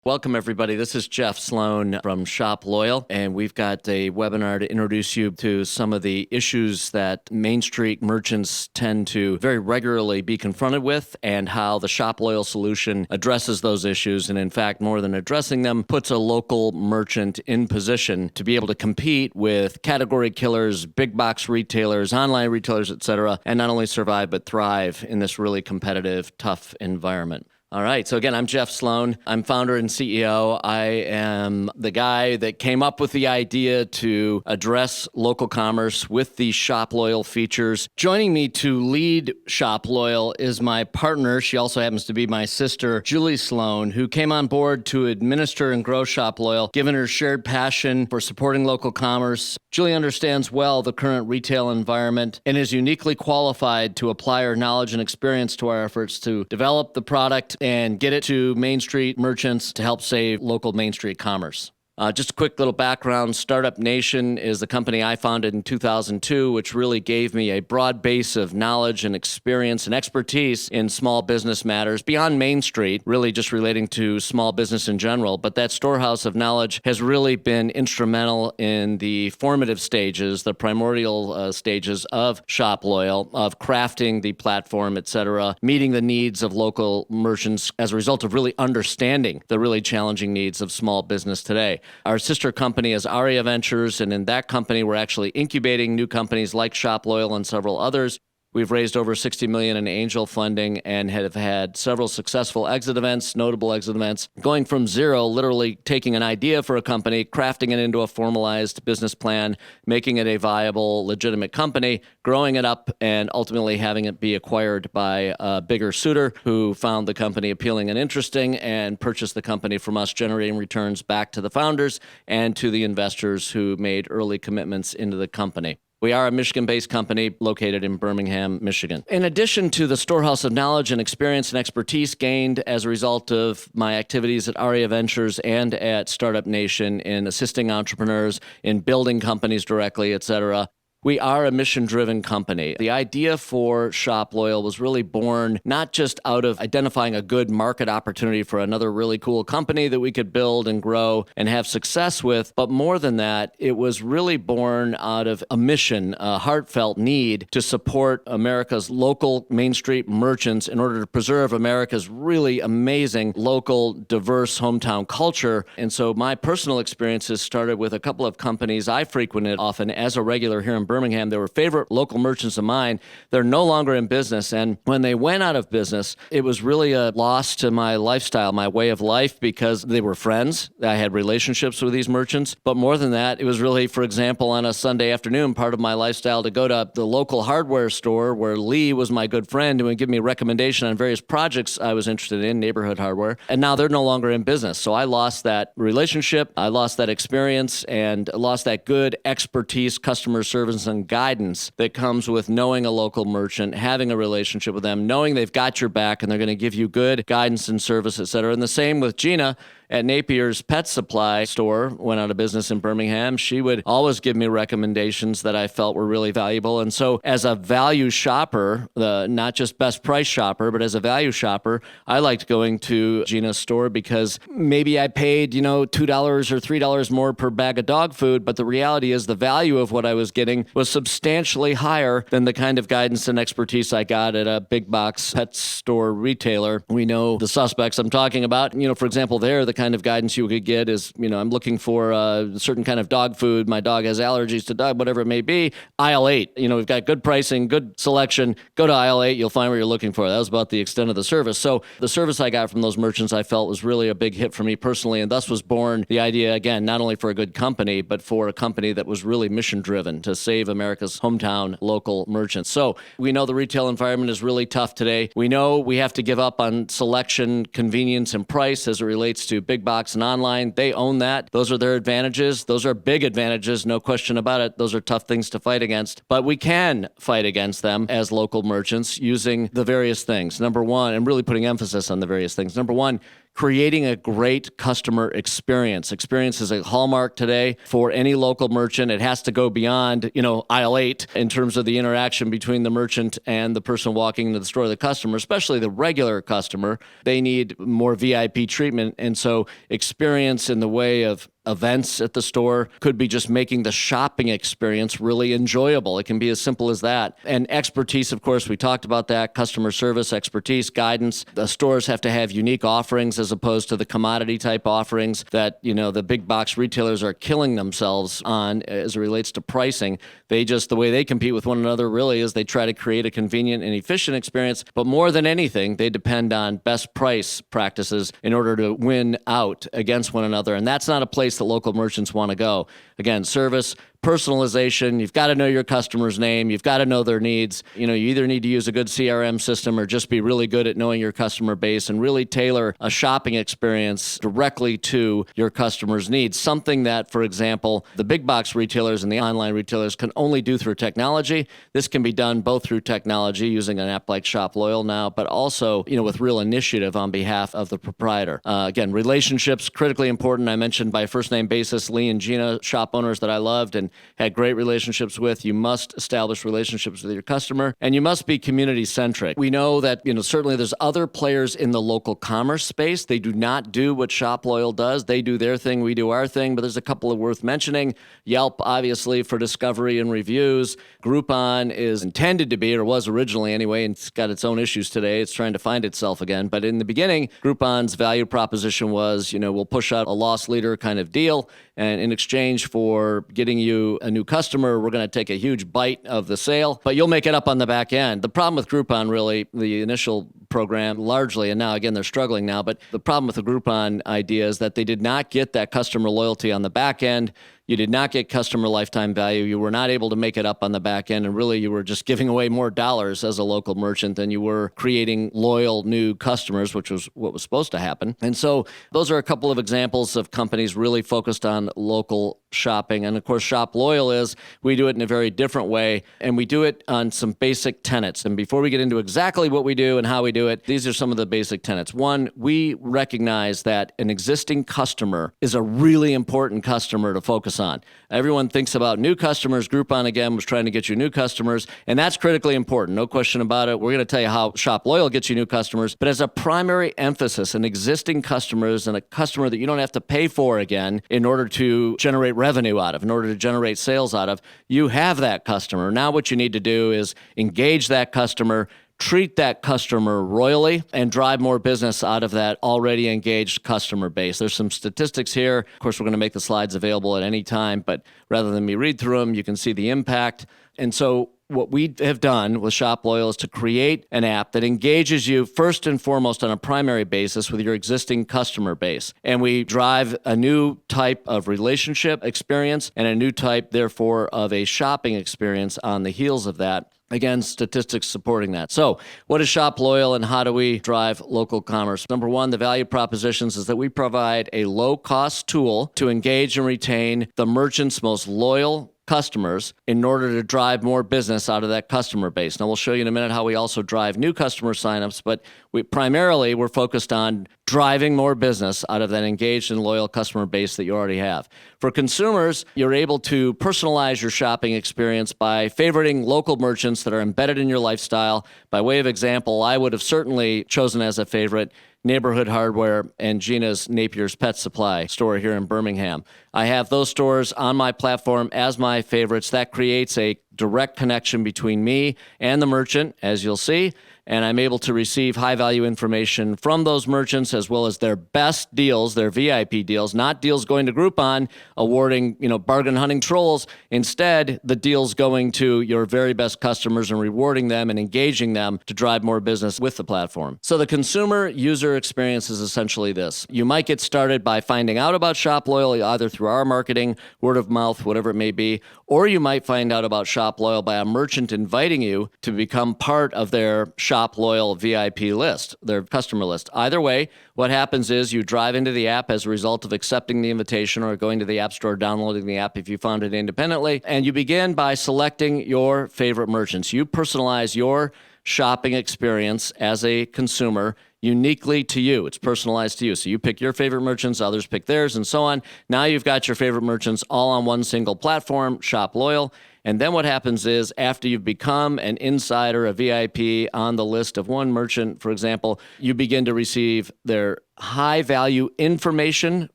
Welcome, everybody. This is Jeff Sloan from ShopLoyal, and we've got a webinar to introduce you to some of the issues that Main Street merchants tend to very regularly be confronted with and how the ShopLoyal solution addresses those issues. And in fact, more than addressing them, puts a local merchant in position to be able to compete with category killers, big box retailers, online retailers, etc., and not only survive but thrive in this really competitive, tough environment. All right. So again, I'm Jeff Sloan. I'm founder and CEO. I am the guy that came up with the idea to address local commerce with the ShopLoyal features. Joining me to lead ShopLoyal is my partner. She also happens to be my sister, Julie Sloan, who came on board to administer and grow ShopLoyal, given her shared passion for supporting local commerce. Julie understands well the current retail environment and is uniquely qualified to apply her knowledge and experience to our efforts to develop the product and get it to Main Street merchants to help save local Main Street commerce. Just a quick little background. Startup Nation is the company I founded in 2002, which really gave me a broad base of knowledge and experience and expertise in small business matters beyond Main Street, really just relating to small business in general. But that storehouse of knowledge has really been instrumental in the formative stages, the primordial stages of ShopLoyal, of crafting the platform, et cetera, meeting the needs of local merchants as a result of really understanding the really challenging needs of small business today. Our sister company is Aria Ventures, and in that company, we're actually incubating new companies like ShopLoyal and several others. We've raised over $60 million in angel funding and have had several successful exit events, notable exit events, going from zero, literally taking an idea for a company, crafting it into a formalized business plan, making it a viable, legitimate company, growing it up, and ultimately having it be acquired by a bigger suitor who found the company appealing and interesting and purchased the company from us, generating returns back to the founders and to the investors who made early commitments into the company. We are a Michigan-based company located in Birmingham, Michigan. In addition to the storehouse of knowledge and experience and expertise gained as a result of my activities at Aria Ventures and at Startup Nation in assisting entrepreneurs, in building companies directly, et cetera, we are a mission-driven company. The idea for ShopLoyal was really born not just out of identifying a good market opportunity for another really cool company that we could build and grow and have success with, but more than that, it was really born out of a mission, a heartfelt need to support America's local Main Street merchants in order to preserve America's really amazing local, diverse hometown culture. And so my personal experiences started with a couple of companies I frequented often as a regular here in Birmingham. They were favorite local merchants of mine. They're no longer in business. And when they went out of business, it was really a loss to my lifestyle, my way of life, because they were friends. I had relationships with these merchants. But more than that, it was really, for example, on a Sunday afternoon, part of my lifestyle to go to the local hardware store where Lee was my good friend and would give me a recommendation on various projects I was interested in, neighborhood hardware. And now they're no longer in business. So I lost that relationship. I lost that experience and lost that good expertise, customer service, and guidance that comes with knowing a local merchant, having a relationship with them, knowing they've got your back and they're going to give you good guidance and service, et cetera. And the same with Gina at Napier's pet supply store, went out of business in Birmingham. She would always give me recommendations that I felt were really valuable. And so as a value shopper, not just best price shopper, but as a value shopper, I liked going to Gina's store because maybe I paid, $2 or $3 more per bag of dog food. But the reality is the value of what I was getting was substantially higher than the kind of guidance and expertise I got at a big box pet store retailer. We know the suspects I'm talking about. For example, the kind of guidance you could get is, I'm looking for a certain kind of dog food. My dog has allergies to dog, whatever it may be. Aisle 8, we've got good pricing, good selection. Go to aisle 8, you'll find what you're looking for. That was about the extent of the service. So the service I got from those merchants I felt was really a big hit for me personally, and thus was born the idea, again, not only for a good company, but for a company that was really mission-driven to save America's hometown local merchants. So we know the retail environment is really tough today. We know we have to give up on selection, convenience, and price as it relates to big box and online. They own that. Those are their advantages. Those are big advantages, no question about it. Those are tough things to fight against. But we can fight against them as local merchants using the various things. Number one, and really putting emphasis on the various things. Number one, creating a great customer experience. Experience is a hallmark today for any local merchant. It has to go beyond, aisle 8 in terms of the interaction between the merchant and the person walking into the store, the customer, especially the regular customer. They need more VIP treatment. And so experience in the way of events at the store could be just making the shopping experience really enjoyable. It can be as simple as that. And expertise, of course, we talked about that, customer service, expertise, guidance. The stores have to have unique offerings as opposed to the commodity type offerings that, the big box retailers are killing themselves on as it relates to pricing. The way they compete with one another really is they try to create a convenient and efficient experience, but more than anything, they depend on best price practices in order to win out against one another. And that's not a place that local merchants want to go. Again, service, personalization, you've got to know your customer's name, you've got to know their needs. You either need to use a good CRM system or just be really good at knowing your customer base and really tailor a shopping experience directly to your customer's needs. Something that, for example, the big box retailers and the online retailers can only do through technology. This can be done both through technology using an app like ShopLoyal now, but also, with real initiative on behalf of the proprietor. Again, relationships, critically important. I mentioned by first name basis, Lee and Gina, shop owners that I loved and had great relationships with. You must establish relationships with your customer, and you must be community-centric. We know that, certainly there's other players in the local commerce space. They do not do what ShopLoyal does. They do their thing, we do our thing, but there's a couple of worth mentioning. Yelp, obviously, for discovery and reviews. Groupon is intended to be, or was originally anyway, and it's got its own issues today. It's trying to find itself again. But in the beginning, Groupon's value proposition was, we'll push out a loss leader kind of deal, and in exchange for getting you a new customer, we're going to take a huge bite of the sale, but you'll make it up on the back end. The problem with Groupon, really, the initial program largely, and now again, they're struggling now, but the problem with the Groupon idea is that they did not get that customer loyalty on the back end. You did not get customer lifetime value. You were not able to make it up on the back end. And really, you were just giving away more dollars as a local merchant than you were creating loyal new customers, which was what was supposed to happen. And so those are a couple of examples of companies really focused on local shopping. And of course, ShopLoyal we do it in a very different way, and we do it on some basic tenets. And before we get into exactly what we do and how we do it, these are some of the basic tenets. One, we recognize that an existing customer is a really important customer to focus on. Everyone thinks about new customers. Groupon, again, was trying to get you new customers, and that's critically important. No question about it. We're going to tell you how ShopLoyal gets you new customers, but as a primary emphasis, an existing customers and a customer that you don't have to pay for again in order to generate revenue out of, in order to generate sales out of, you have that customer. Now what you need to do is engage that customer, treat that customer royally, and drive more business out of that already engaged customer base. There's some statistics here. Of course, we're going to make the slides available at any time, but rather than me read through them, you can see the impact. And so what we have done with ShopLoyal is to create an app that engages you first and foremost on a primary basis with your existing customer base. And we drive a new type of relationship experience and a new type, therefore, of a shopping experience on the heels of that. Again, statistics supporting that. So what is ShopLoyal and how do we drive local commerce? Number one, the value propositions is that we provide a low-cost tool to engage and retain the merchant's most loyal customers in order to drive more business out of that customer base. Now, we'll show you in a minute how we also drive new customer signups, but we're focused on driving more business out of that engaged and loyal customer base that you already have. For consumers, you're able to personalize your shopping experience by favoriting local merchants that are embedded in your lifestyle. By way of example, I would have certainly chosen as a favorite Neighborhood Hardware and Gina's Napier's Pet Supply store here in Birmingham. I have those stores on my platform as my favorites. That creates a direct connection between me and the merchant, as you'll see, and I'm able to receive high-value information from those merchants as well as their best deals, their VIP deals, not deals going to Groupon, awarding, bargain hunting trolls. Instead, the deals going to your very best customers and rewarding them and engaging them to drive more business with the platform. So the consumer user experience is essentially this. You might get started by finding out about ShopLoyal either through our marketing, word of mouth, whatever it may be, or you might find out about ShopLoyal by a merchant inviting you to become part of their ShopLoyal VIP list, their customer list. Either way, what happens is you drive into the app as a result of accepting the invitation or going to the App Store, downloading the app if you found it independently, and you begin by selecting your favorite merchants. You personalize your shopping experience as a consumer uniquely to you. It's personalized to you. So you pick your favorite merchants, others pick theirs, and so on. Now you've got your favorite merchants all on one single platform, ShopLoyal. And then what happens is after you've become an insider, a VIP on the list of one merchant, for example, you begin to receive their high value information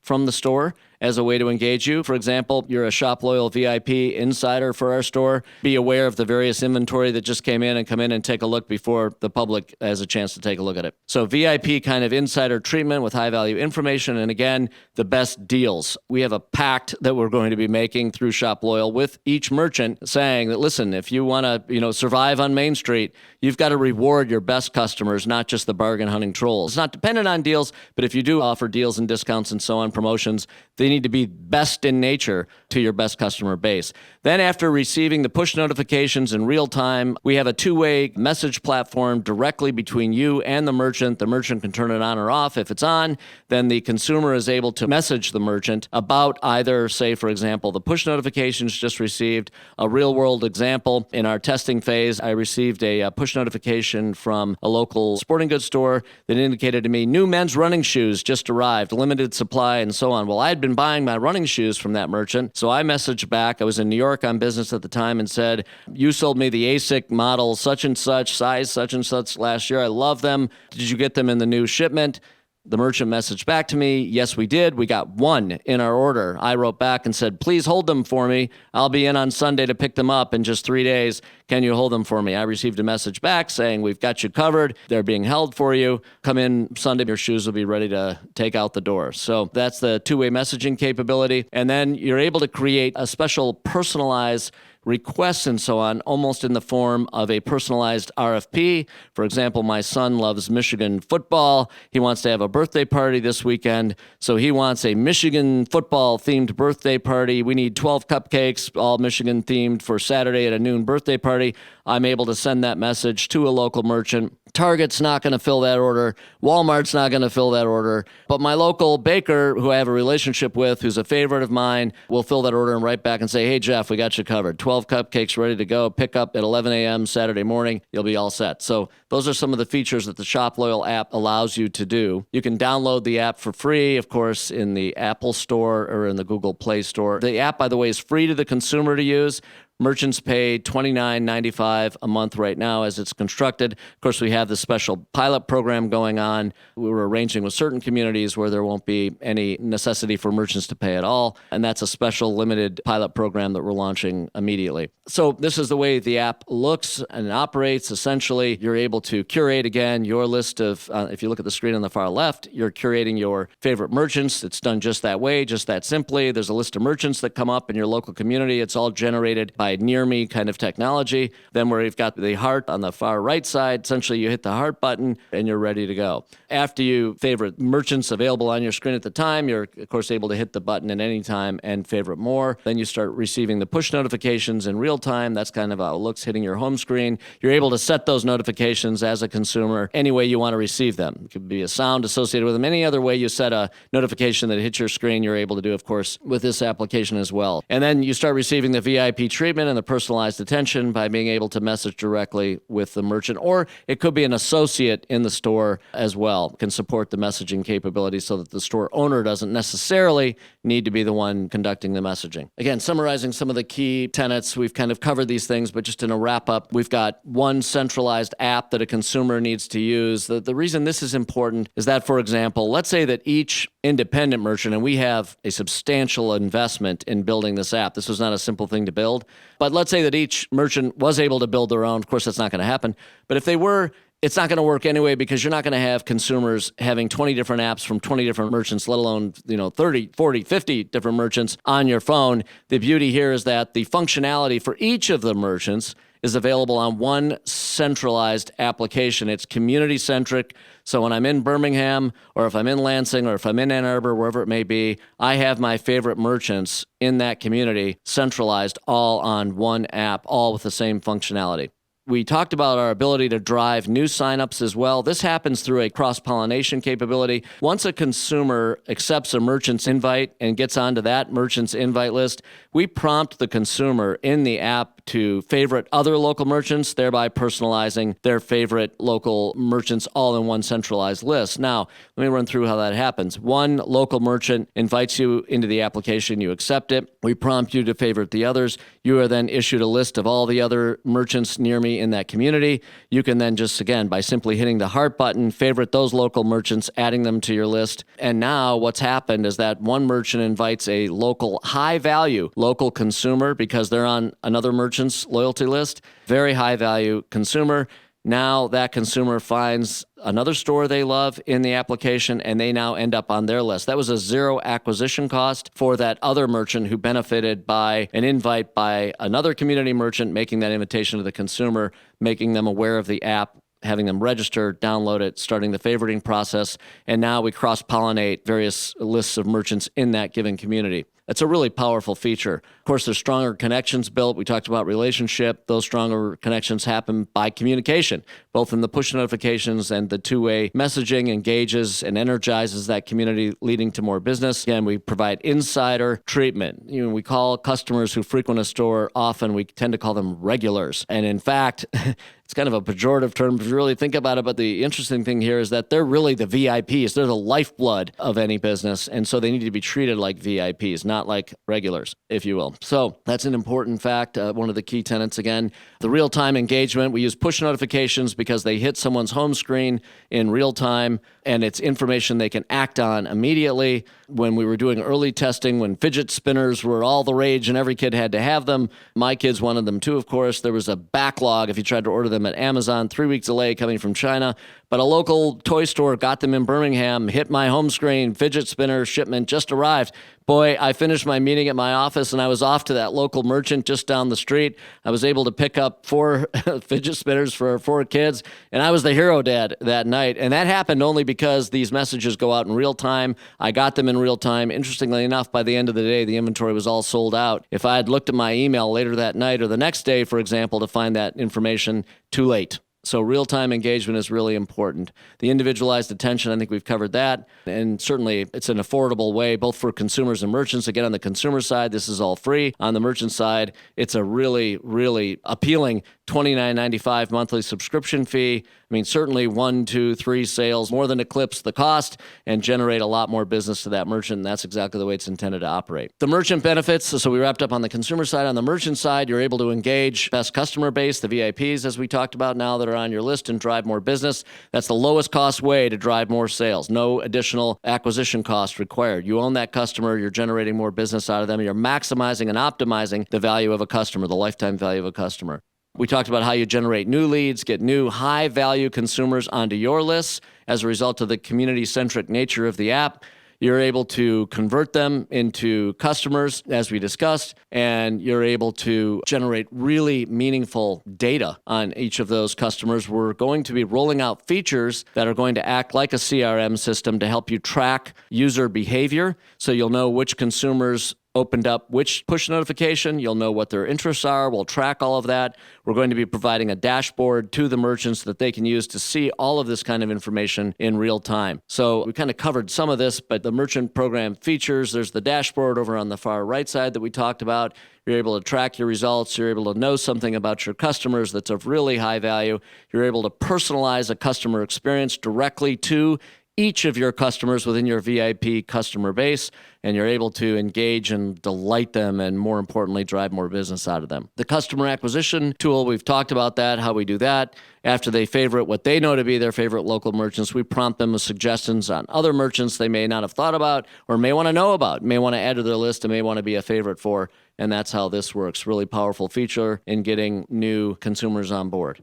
from the store as a way to engage you. For example, you're a ShopLoyal VIP insider for our store. Be aware of the various inventory that just came in and come in and take a look before the public has a chance to take a look at it. So VIP kind of insider treatment with high value information. And again, the best deals. We have a pact that we're going to be making through ShopLoyal with each merchant saying that, listen, if you want to, survive on Main Street, you've got to reward your best customers, not just the bargain hunting trolls. It's not dependent on deals, but if you do offer deals and discounts and so on, promotions, they need to be best in nature to your best customer base. Then after receiving the push notifications in real time, we have a two-way message platform directly between you and the merchant. The merchant can turn it on or off. If it's on, then the consumer is able to message the merchant about either, say, for example, the push notifications just received. A real-world example, in our testing phase, I received a push notification from a local sporting goods store that indicated to me, new men's running shoes just arrived, limited supply, and so on. Well, I'd been buying my running shoes from that merchant, so I messaged back. I was in New York on business at the time and said, you sold me the ASIC model such and such, size such and such last year. I love them. Did you get them in the new shipment? The merchant messaged back to me, yes, we did. We got one in our order. I wrote back and said, please hold them for me. I'll be in on Sunday to pick them up in just 3 days. Can you hold them for me? I received a message back saying, we've got you covered. They're being held for you. Come in Sunday, your shoes will be ready to take out the door. So that's the two-way messaging capability. And then you're able to create a special personalized requests and so on, almost in the form of a personalized RFP. For example, my son loves Michigan football. He wants to have a birthday party this weekend, so he wants a Michigan football-themed birthday party. We need 12 cupcakes, all Michigan-themed, for Saturday at a noon birthday party. I'm able to send that message to a local merchant. Target's not going to fill that order. Walmart's not going to fill that order. But my local baker, who I have a relationship with, who's a favorite of mine, will fill that order and write back and say, hey, Jeff, we got you covered. 12 cupcakes ready to go. Pick up at 11 a.m. Saturday morning. You'll be all set. So those are some of the features that the ShopLoyal app allows you to do. You can download the app for free, of course, in the Apple Store or in the Google Play Store. The app, by the way, is free to the consumer to use. Merchants pay $29.95 a month right now as it's constructed. Of course, we have this special pilot program going on. We're arranging with certain communities where there won't be any necessity for merchants to pay at all. And that's a special limited pilot program that we're launching immediately. So this is the way the app looks and operates. Essentially, you're able to curate, again, your list of, if you look at the screen on the far left, you're curating your favorite merchants. It's done just that way, just that simply. There's a list of merchants that come up in your local community. It's all generated by near me kind of technology. Then where you've got the heart on the far right side, essentially you hit the heart button and you're ready to go. After you favorite merchants available on your screen at the time, you're of course able to hit the button at any time and favorite more. Then you start receiving the push notifications in real time. That's kind of how it looks hitting your home screen. You're able to set those notifications as a consumer any way you want to receive them. It could be a sound associated with them. Any other way you set a notification that hits your screen, you're able to do, of course, with this application as well. And then you start receiving the VIP treatment and the personalized attention by being able to message directly with the merchant, or it could be an associate in the store as well, can support the messaging capability so that the store owner doesn't necessarily need to be the one conducting the messaging. Again, summarizing some of the key tenets, we've kind of covered these things, but just in a wrap up, we've got one centralized app that a consumer needs to use. The reason this is important is that, for example, let's say that each independent merchant, and we have a substantial investment in building this app. This was not a simple thing to build. But let's say that each merchant was able to build their own. Of course, that's not going to happen. But if they were, it's not going to work anyway because you're not going to have consumers having 20 different apps from 20 different merchants, let alone 30, 40, 50 different merchants on your phone. The beauty here is that the functionality for each of the merchants is available on one centralized application. It's community-centric. So when I'm in Birmingham, or if I'm in Lansing, or if I'm in Ann Arbor, wherever it may be, I have my favorite merchants in that community centralized all on one app, all with the same functionality. We talked about our ability to drive new signups as well. This happens through a cross-pollination capability. Once a consumer accepts a merchant's invite and gets onto that merchant's invite list, we prompt the consumer in the app to favorite other local merchants, thereby personalizing their favorite local merchants all in one centralized list. Now, let me run through how that happens. One local merchant invites you into the application. You accept it. We prompt you to favorite the others. You are then issued a list of all the other merchants near me in that community. You can then just, again, by simply hitting the heart button, favorite those local merchants, adding them to your list. And now what's happened is that one merchant invites a local high-value local consumer because they're on another merchant's loyalty list, very high-value consumer. Now that consumer finds another store they love in the application, and they now end up on their list. That was a zero acquisition cost for that other merchant who benefited by an invite by another community merchant, making that invitation to the consumer, making them aware of the app, having them register, download it, starting the favoriting process, and now we cross-pollinate various lists of merchants in that given community. That's a really powerful feature. Of course, there's stronger connections built. We talked about relationship. Those stronger connections happen by communication, both in the push notifications and the two-way messaging engages and energizes that community, leading to more business. Again, we provide insider treatment. We call customers who frequent a store often, we tend to call them regulars. And in fact, it's kind of a pejorative term if you really think about it, but the interesting thing here is that they're really the VIPs. They're the lifeblood of any business, and so they need to be treated like VIPs, not like regulars, if you will. So that's an important fact. One of the key tenets, again, the real-time engagement. We use push notifications because they hit someone's home screen in real time, and it's information they can act on immediately. When we were doing early testing, when fidget spinners were all the rage and every kid had to have them, my kids wanted them too, of course. There was a backlog if you tried to order them at Amazon, 3-week delay coming from China. But a local toy store got them in Birmingham, hit my home screen, fidget spinner shipment just arrived. Boy, I finished my meeting at my office and I was off to that local merchant just down the street. I was able to pick up 4 fidget spinners for 4 kids, and I was the hero dad that night. And that happened only because these messages go out in real time. I got them in real time. Interestingly enough, by the end of the day, the inventory was all sold out. If I had looked at my email later that night or the next day, for example, to find that information, too late. So real-time engagement is really important. The individualized attention, I think we've covered that. And certainly it's an affordable way, both for consumers and merchants. Again, on the consumer side, this is all free. On the merchant side, it's a really, really appealing $29.95 monthly subscription fee. I mean, certainly 1, 2, 3 sales more than eclipse the cost and generate a lot more business to that merchant. And that's exactly the way it's intended to operate. The merchant benefits, so we wrapped up on the consumer side. On the merchant side, you're able to engage best customer base, the VIPs, as we talked about now, that are on your list, and drive more business. That's the lowest cost way to drive more sales. No additional acquisition cost required. You own that customer. You're generating more business out of them. You're maximizing and optimizing the value of a customer, the lifetime value of a customer. We talked about how you generate new leads, get new high-value consumers onto your lists as a result of the community-centric nature of the app. You're able to convert them into customers, as we discussed, and you're able to generate really meaningful data on each of those customers. We're going to be rolling out features that are going to act like a CRM system to help you track user behavior, so you'll know which consumers opened up which push notification. You'll know what their interests are. We'll track all of that. We're going to be providing a dashboard to the merchants that they can use to see all of this kind of information in real time. So we kind of covered some of this, but the merchant program features, there's the dashboard over on the far right side that we talked about. You're able to track your results. You're able to know something about your customers that's of really high value. You're able to personalize a customer experience directly to each of your customers within your VIP customer base, and you're able to engage and delight them and, more importantly, drive more business out of them. The customer acquisition tool, we've talked about that, how we do that. After they favorite what they know to be their favorite local merchants, we prompt them with suggestions on other merchants they may not have thought about or may want to know about, may want to add to their list and may want to be a favorite for, and that's how this works. Really powerful feature in getting new consumers on board.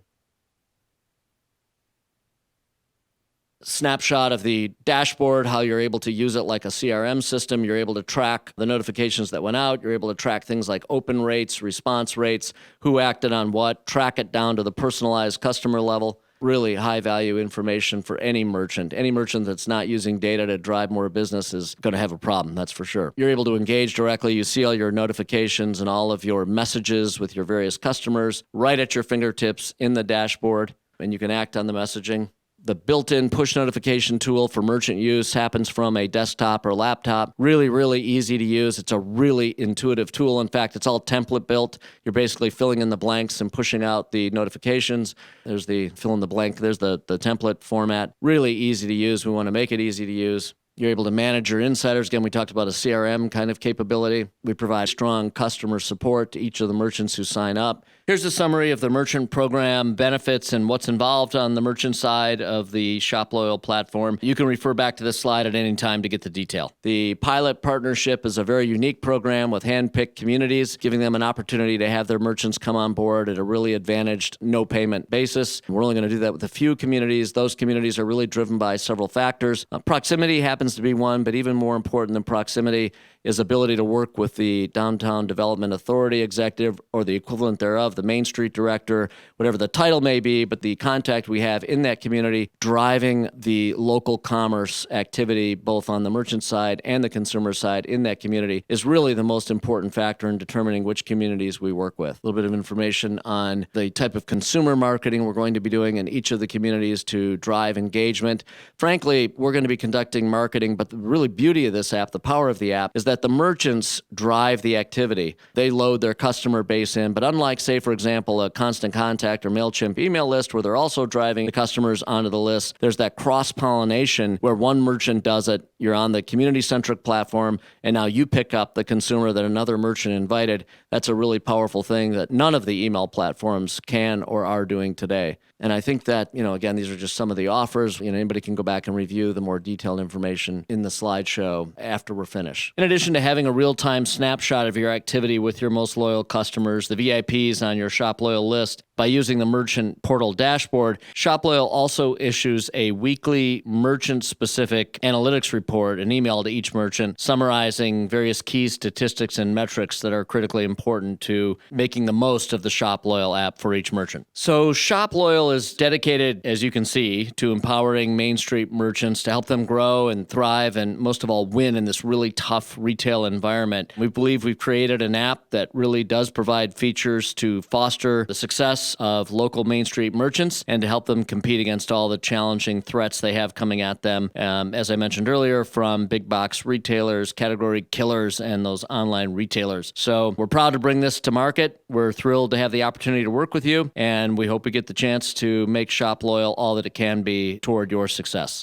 Snapshot of the dashboard, how you're able to use it like a CRM system. You're able to track the notifications that went out. You're able to track things like open rates, response rates, who acted on what, track it down to the personalized customer level. Really high value information for any merchant. Any merchant that's not using data to drive more business is going to have a problem, that's for sure. You're able to engage directly. You see all your notifications and all of your messages with your various customers right at your fingertips in the dashboard, and you can act on the messaging. The built-in push notification tool for merchant use happens from a desktop or laptop. Really, really easy to use. It's a really intuitive tool. In fact, it's all template built. You're basically filling in the blanks and pushing out the notifications. There's the fill in the blank. There's the template format. Really easy to use. We want to make it easy to use. You're able to manage your insiders. Again, we talked about a CRM kind of capability. We provide strong customer support to each of the merchants who sign up. Here's a summary of the merchant program benefits and what's involved on the merchant side of the ShopLoyal platform. You can refer back to this slide at any time to get the detail. The pilot partnership is a very unique program with hand-picked communities, giving them an opportunity to have their merchants come on board at a really advantaged, no-payment basis. We're only going to do that with a few communities. Those communities are really driven by several factors. Proximity happens to be one, but even more important than proximity is ability to work with the Downtown Development Authority executive or the equivalent thereof, the Main Street director, whatever the title may be, but the contact we have in that community driving the local commerce activity, both on the merchant side and the consumer side in that community, is really the most important factor in determining which communities we work with. A little bit of information on the type of consumer marketing we're going to be doing in each of the communities to drive engagement. Frankly, we're going to be conducting marketing, but the really beauty of this app, the power of the app, is that the merchants drive the activity. They load their customer base in, but unlike, say, for example, a Constant Contact or MailChimp email list where they're also driving the customers onto the list, there's that cross-pollination where one merchant does it, you're on the community-centric platform, and now you pick up the consumer that another merchant invited. That's a really powerful thing that none of the email platforms can or are doing today. And I think that, again, these are just some of the offers. Anybody can go back and review the more detailed information in the slideshow after we're finished. In addition to having a real-time snapshot of your activity with your most loyal customers, the VIPs on your ShopLoyal list, by using the merchant portal dashboard, ShopLoyal also issues a weekly merchant-specific analytics report, an email to each merchant, summarizing various key statistics and metrics that are critically important to making the most of the ShopLoyal app for each merchant. So ShopLoyal is dedicated, as you can see, to empowering Main Street merchants to help them grow and thrive and, most of all, win in this really tough retail environment. We believe we've created an app that really does provide features to foster the success of local Main Street merchants and to help them compete against all the challenging threats they have coming at them, as I mentioned earlier, from big box retailers, category killers, and those online retailers. So we're proud to bring this to market. We're thrilled to have the opportunity to work with you, and we hope we get the chance to make ShopLoyal all that it can be toward your success.